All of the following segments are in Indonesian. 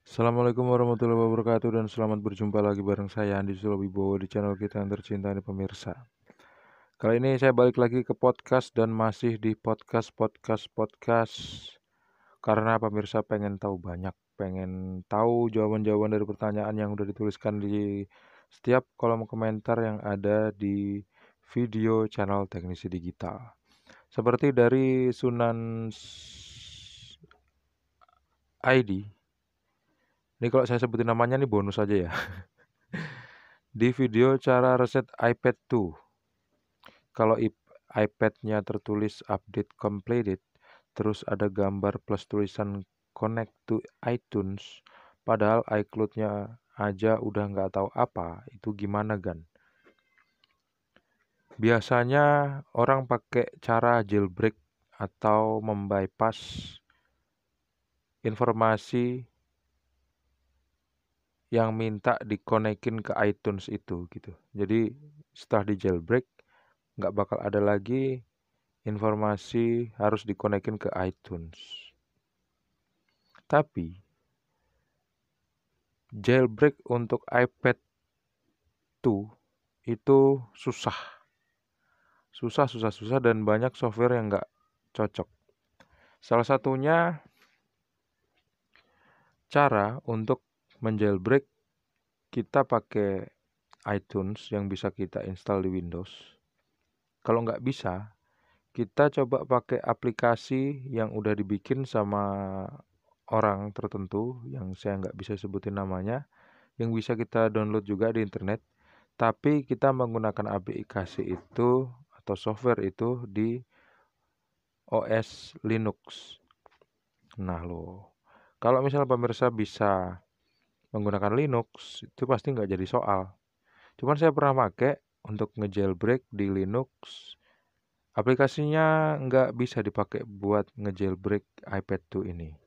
Assalamualaikum warahmatullahi wabarakatuh dan selamat berjumpa lagi bareng saya Andi Sulowibowo di channel kita yang tercinta ini pemirsa. Kali ini saya balik lagi ke podcast dan masih di podcast karena pemirsa pengen tahu banyak, pengen tahu jawaban-jawaban dari pertanyaan yang udah dituliskan di setiap kolom komentar yang ada di video channel Teknisi Digital. Seperti dari Sunan ID. Ini kalau saya sebutin namanya nih bonus aja ya. Di video cara reset iPad 2, kalau iPad-nya tertulis update completed, terus ada gambar plus tulisan connect to iTunes, padahal iCloud-nya aja udah nggak tahu apa, itu gimana Gan? Biasanya orang pakai cara jailbreak atau membypass informasi yang minta dikonekin ke iTunes itu gitu. Jadi setelah di jailbreak nggak bakal ada lagi informasi harus dikonekin ke iTunes. Tapi jailbreak untuk iPad 2 itu susah. Susah dan banyak software yang nggak cocok. Salah satunya cara untuk menjailbreak kita pakai iTunes yang bisa kita install di Windows. Kalau nggak bisa, kita coba pakai aplikasi yang udah dibikin sama orang tertentu yang saya nggak bisa sebutin namanya, yang bisa kita download juga di internet, tapi kita menggunakan aplikasi itu atau software itu di OS Linux. Nah loh, kalau misalnya pemirsa bisa menggunakan Linux, itu pasti nggak jadi soal. Cuman saya pernah pakai untuk ngejailbreak di Linux, aplikasinya nggak bisa dipakai buat ngejailbreak iPad 2 ini.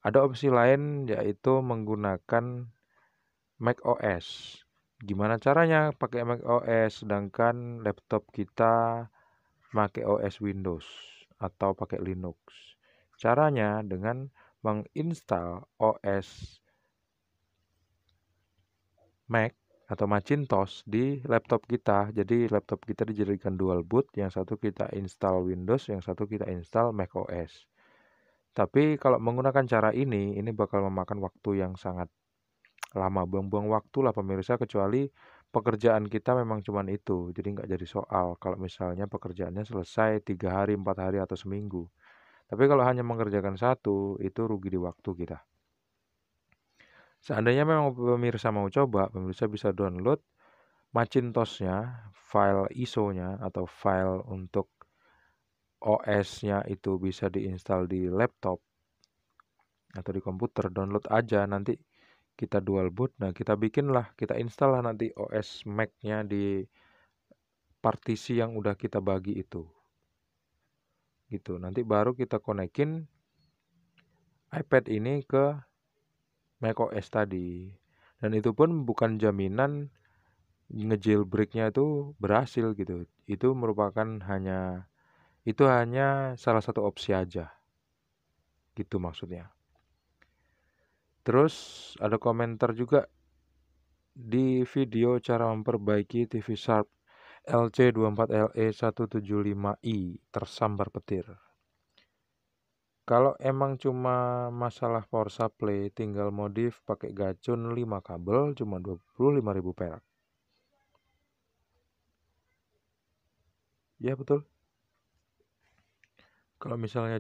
Ada opsi lain yaitu menggunakan macOS. Gimana caranya pakai macOS sedangkan laptop kita pakai OS Windows atau pakai Linux? Caranya dengan menginstal OS Mac atau Macintosh di laptop kita. Jadi laptop kita dijadikan dual boot, yang satu kita install Windows, yang satu kita install macOS. Tapi kalau menggunakan cara ini bakal memakan waktu yang sangat lama, buang-buang waktu lah pemirsa, kecuali pekerjaan kita memang cuman itu, jadi nggak jadi soal kalau misalnya pekerjaannya selesai 3 hari, 4 hari, atau seminggu. Tapi kalau hanya mengerjakan satu, itu rugi di waktu kita. Seandainya memang pemirsa mau coba, pemirsa bisa download Macintosh-nya, file ISO-nya atau file untuk OS-nya itu bisa diinstal di laptop atau di komputer, download aja, nanti kita dual boot. Nah, kita install lah nanti OS Mac-nya di partisi yang udah kita bagi itu. Gitu. Nanti baru kita konekin iPad ini ke macOS tadi. Dan itu pun bukan jaminan ngejailbreak-nya itu berhasil gitu. Itu hanya salah satu opsi aja. Gitu maksudnya. Terus ada komentar juga di video cara memperbaiki TV Sharp LC24LE175i tersambar petir. Kalau emang cuma masalah power supply, tinggal modif pakai gacun 5 kabel cuma 25.000 perak. Ya betul. Kalau misalnya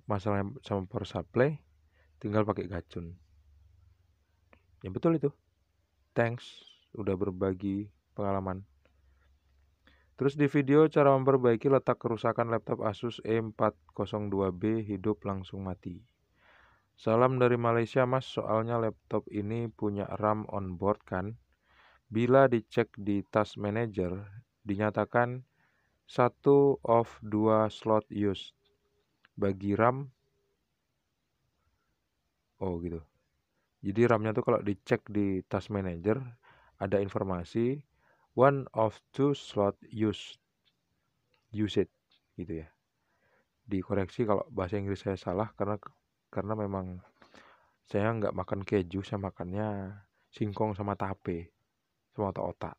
masalah sama power supply, tinggal pakai gacun. Ya betul itu. Thanks udah berbagi pengalaman. Terus di video cara memperbaiki letak kerusakan laptop Asus E402B hidup langsung mati. Salam dari Malaysia mas, soalnya laptop ini punya RAM on board kan. Bila dicek di task manager, dinyatakan 1 of 2 slot used. Bagi RAM, oh gitu. Jadi RAM-nya tuh kalau dicek di task manager, ada informasi 1 of 2 slot used. Use it, gitu ya. Dikoreksi kalau bahasa Inggris saya salah, karena karena memang saya nggak makan keju, saya makannya singkong sama tape, sama otak-otak.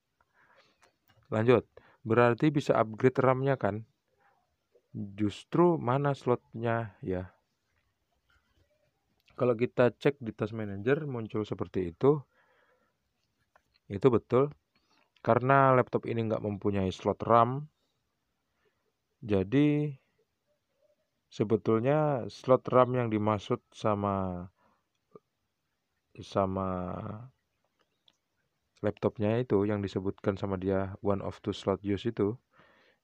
Lanjut, berarti bisa upgrade RAM-nya kan? Justru mana slotnya ya? Kalau kita cek di Task Manager muncul seperti itu betul. Karena laptop ini nggak mempunyai slot RAM, jadi sebetulnya slot RAM yang dimaksud sama laptopnya itu yang disebutkan sama dia one of two slot use itu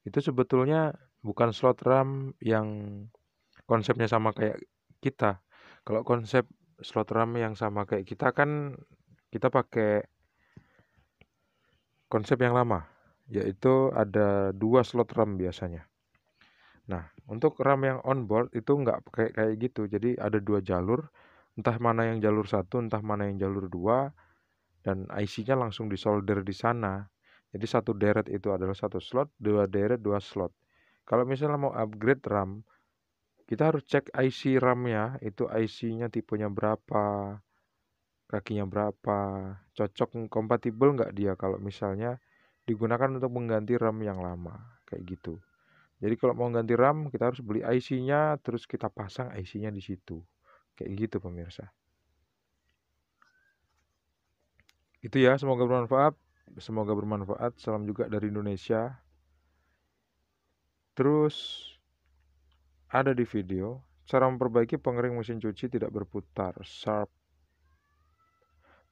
sebetulnya bukan slot RAM yang konsepnya sama kayak kita. Kalau konsep slot RAM yang sama kayak kita kan kita pakai konsep yang lama, yaitu ada 2 slot RAM biasanya. Nah, untuk RAM yang onboard itu nggak kayak gitu. Jadi ada 2 jalur, entah mana yang jalur 1, entah mana yang jalur 2, dan IC-nya langsung disolder di sana. Jadi satu deret itu adalah 1 slot, 2 deret 2 slot. Kalau misalnya mau upgrade RAM, kita harus cek IC RAM-nya, itu IC-nya tipenya berapa, kakinya berapa, cocok kompatibel nggak dia kalau misalnya digunakan untuk mengganti RAM yang lama, kayak gitu. Jadi kalau mau ganti RAM, kita harus beli IC-nya, terus kita pasang IC-nya di situ. Kayak gitu pemirsa. Itu ya, semoga bermanfaat. Semoga bermanfaat. Salam juga dari Indonesia. Terus ada di video, cara memperbaiki pengering mesin cuci tidak berputar. Sharp.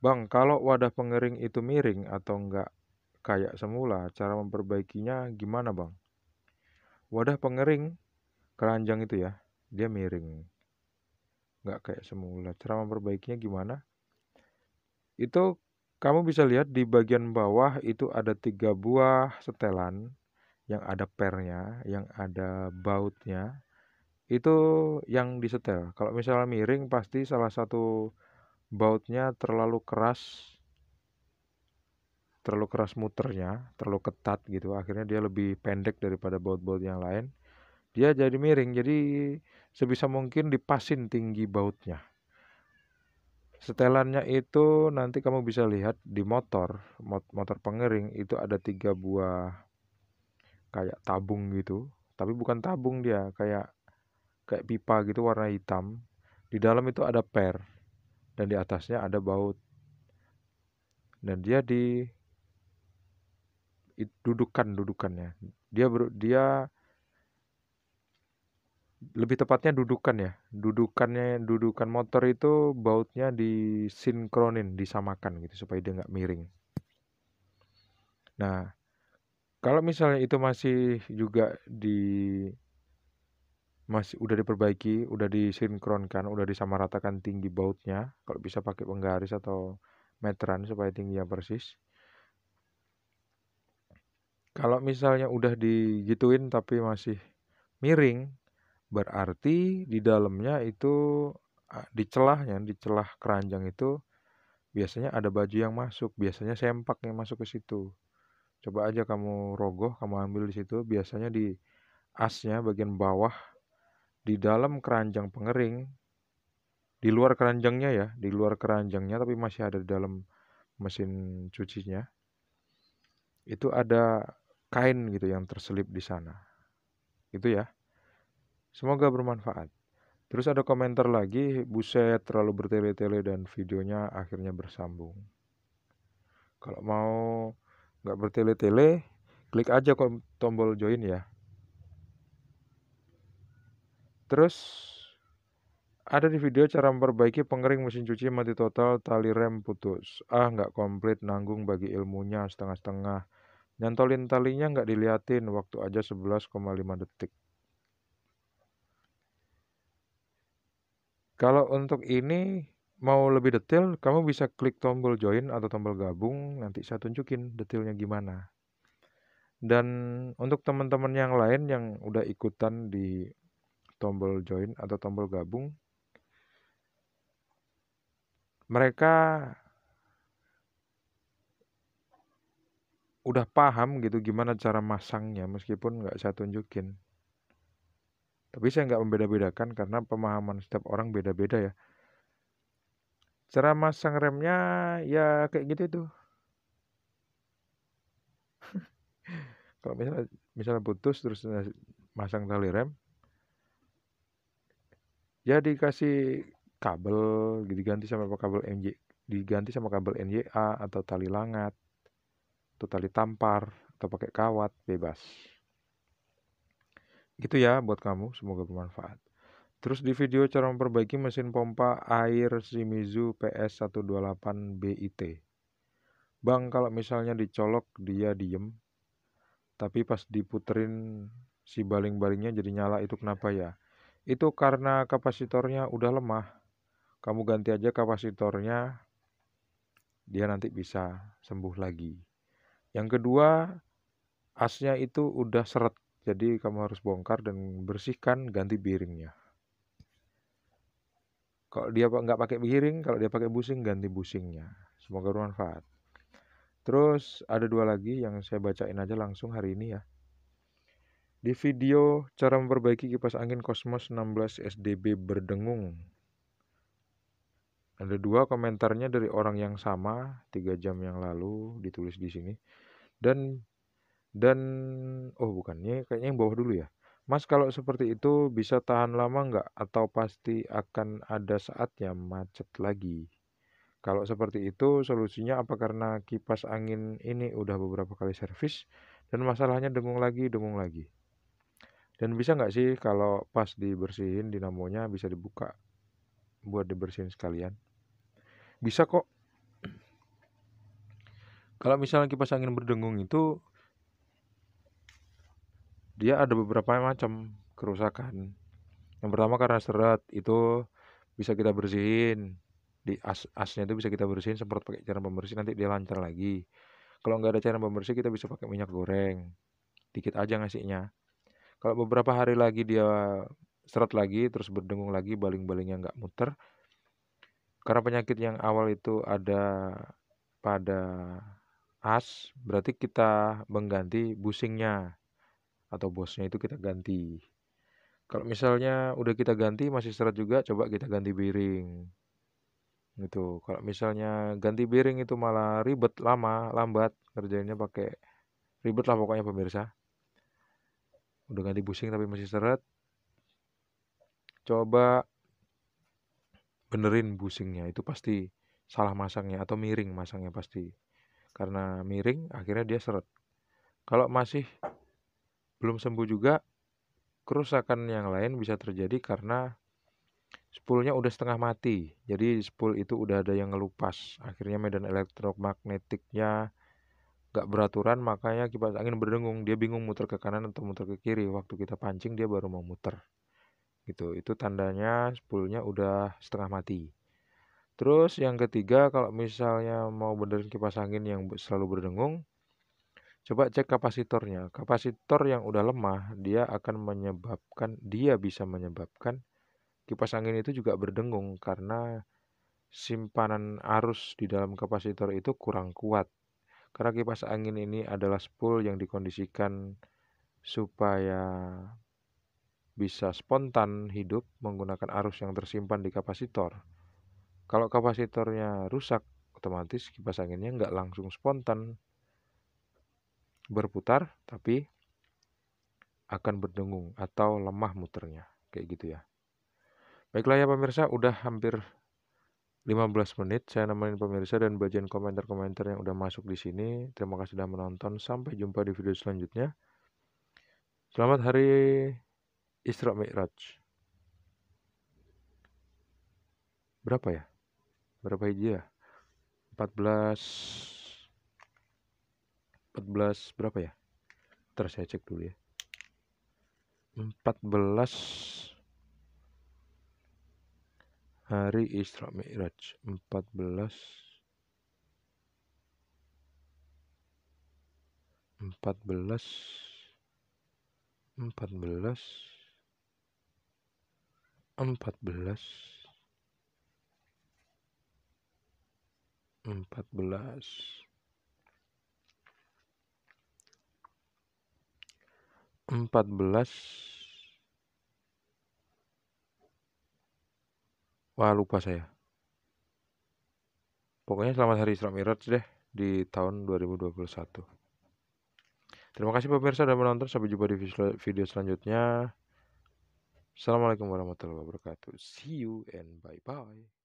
Bang, kalau wadah pengering itu miring atau enggak kayak semula, cara memperbaikinya gimana bang? Wadah pengering keranjang itu ya, dia miring. Enggak kayak semula. Cara memperbaikinya gimana? Itu kamu bisa lihat di bagian bawah itu ada 3 buah setelan yang ada pernya, yang ada bautnya. Itu yang disetel. Kalau misalnya miring pasti salah satu bautnya terlalu keras muternya, terlalu ketat gitu. Akhirnya dia lebih pendek daripada baut-baut yang lain. Dia jadi miring. Jadi sebisa mungkin dipasin tinggi bautnya. Setelannya itu nanti kamu bisa lihat di motor pengering itu ada 3 buah kayak tabung gitu. Tapi bukan tabung dia, kayak pipa gitu warna hitam. Di dalam itu ada per dan di atasnya ada baut. Dan dia dudukannya. Dia lebih tepatnya dudukan ya. Dudukan motor itu bautnya disinkronin, disamakan gitu supaya dia nggak miring. Nah, kalau misalnya itu masih udah diperbaiki, udah disinkronkan, udah disamaratakan tinggi bautnya, kalau bisa pakai penggaris atau meteran supaya tingginya persis. Kalau misalnya udah digituin tapi masih miring, berarti di dalamnya itu di celah keranjang itu biasanya ada baju yang masuk, biasanya sempak yang masuk ke situ. Coba aja kamu rogoh, kamu ambil di situ, biasanya di asnya bagian bawah di dalam keranjang pengering, di luar keranjangnya tapi masih ada di dalam mesin cucinya. Itu ada kain gitu yang terselip di sana. Itu ya. Semoga bermanfaat. Terus ada komentar lagi, buset terlalu bertele-tele dan videonya akhirnya bersambung. Kalau mau nggak bertele-tele, klik aja tombol join ya. Terus ada di video cara memperbaiki pengering mesin cuci mati total, tali rem putus. Nggak komplit, nanggung bagi ilmunya setengah-setengah. Nyantolin talinya nggak diliatin, waktu aja 11,5 detik. Kalau untuk ini mau lebih detail, kamu bisa klik tombol join atau tombol gabung, nanti saya tunjukin detailnya gimana. Dan untuk teman-teman yang lain yang udah ikutan di tombol join atau tombol gabung, mereka udah paham gitu gimana cara masangnya meskipun nggak saya tunjukin. Tapi saya nggak membeda-bedakan karena pemahaman setiap orang beda-beda ya. Cara masang remnya ya kayak gitu tuh. Kalau misalnya putus terus masang tali rem, ya dikasih kabel diganti sama kabel diganti sama kabel NJA atau tali langat atau tali tampar atau pakai kawat, bebas. Gitu ya buat kamu, semoga bermanfaat. Terus di video cara memperbaiki mesin pompa air Shimizu PS128BIT. Bang, kalau misalnya dicolok dia diem, tapi pas diputerin si baling-balingnya jadi nyala, itu kenapa ya? Itu karena kapasitornya udah lemah. Kamu ganti aja kapasitornya, dia nanti bisa sembuh lagi. Yang kedua, asnya itu udah seret. Jadi kamu harus bongkar dan bersihkan, ganti bearingnya. Kalau dia nggak pakai bearing, kalau dia pakai busing, ganti busingnya. Semoga bermanfaat. Terus ada dua lagi yang saya bacain aja langsung hari ini ya. Di video cara memperbaiki kipas angin Cosmos 16 SDB berdengung. Ada dua komentarnya dari orang yang sama 3 jam yang lalu ditulis di sini. Dan oh bukannya kayaknya yang bawah dulu ya. Mas, kalau seperti itu bisa tahan lama nggak atau pasti akan ada saatnya macet lagi? Kalau seperti itu solusinya apa karena kipas angin ini udah beberapa kali servis dan masalahnya dengung lagi, dengung lagi. Dan bisa nggak sih kalau pas dibersihin dinamonya bisa dibuka buat dibersihin sekalian? Bisa kok. Kalau misalnya kipas angin berdengung itu dia ada beberapa macam kerusakan. Yang pertama karena seret itu bisa kita bersihin. Di asnya itu bisa kita bersihin semprot pakai cairan pembersih nanti dia lancar lagi. Kalau nggak ada cairan pembersih kita bisa pakai minyak goreng. Dikit aja ngasihnya. Kalau beberapa hari lagi dia seret lagi terus berdengung lagi baling-balingnya nggak muter. Karena penyakit yang awal itu ada pada as, berarti kita mengganti busingnya atau bosnya itu kita ganti. Kalau misalnya udah kita ganti masih seret juga, coba kita ganti bearing. Gitu. Kalau misalnya ganti bearing itu malah ribet, lambat kerjainnya pakai ribet lah pokoknya pemirsa. Udah ganti busing tapi masih seret, coba benerin busingnya. Itu pasti salah masangnya atau miring masangnya pasti. Karena miring akhirnya dia seret. Kalau masih belum sembuh juga, kerusakan yang lain bisa terjadi karena spoolnya udah setengah mati. Jadi spool itu udah ada yang ngelupas. Akhirnya medan elektromagnetiknya gak beraturan, makanya kipas angin berdengung. Dia bingung muter ke kanan atau muter ke kiri. Waktu kita pancing dia baru mau muter. Gitu. Itu tandanya spoolnya udah setengah mati. Terus yang ketiga, kalau misalnya mau benerin kipas angin yang selalu berdengung, coba cek kapasitornya. Kapasitor yang udah lemah, dia bisa menyebabkan kipas angin itu juga berdengung karena simpanan arus di dalam kapasitor itu kurang kuat. Karena kipas angin ini adalah spool yang dikondisikan supaya bisa spontan hidup menggunakan arus yang tersimpan di kapasitor. Kalau kapasitornya rusak, otomatis kipas anginnya nggak langsung spontan berputar, tapi akan berdengung atau lemah muternya. Kayak gitu ya. Baiklah ya pemirsa, udah hampir 15 menit saya nemenin pemirsa dan bacain komentar-komentar yang udah masuk di sini. Terima kasih sudah menonton. Sampai jumpa di video selanjutnya. Selamat hari Isra Mi'raj. Berapa ya? Berapa hijriah? 14 berapa ya? Ntar saya cek dulu ya. 14 hari Isra Mi'raj. 14 14 14 14 14 14 Wah, lupa saya. Pokoknya selamat hari Isra Miraj deh di tahun 2021. Terima kasih pemirsa sudah menonton. Sampai jumpa di video selanjutnya. Assalamualaikum warahmatullahi wabarakatuh. See you and bye-bye.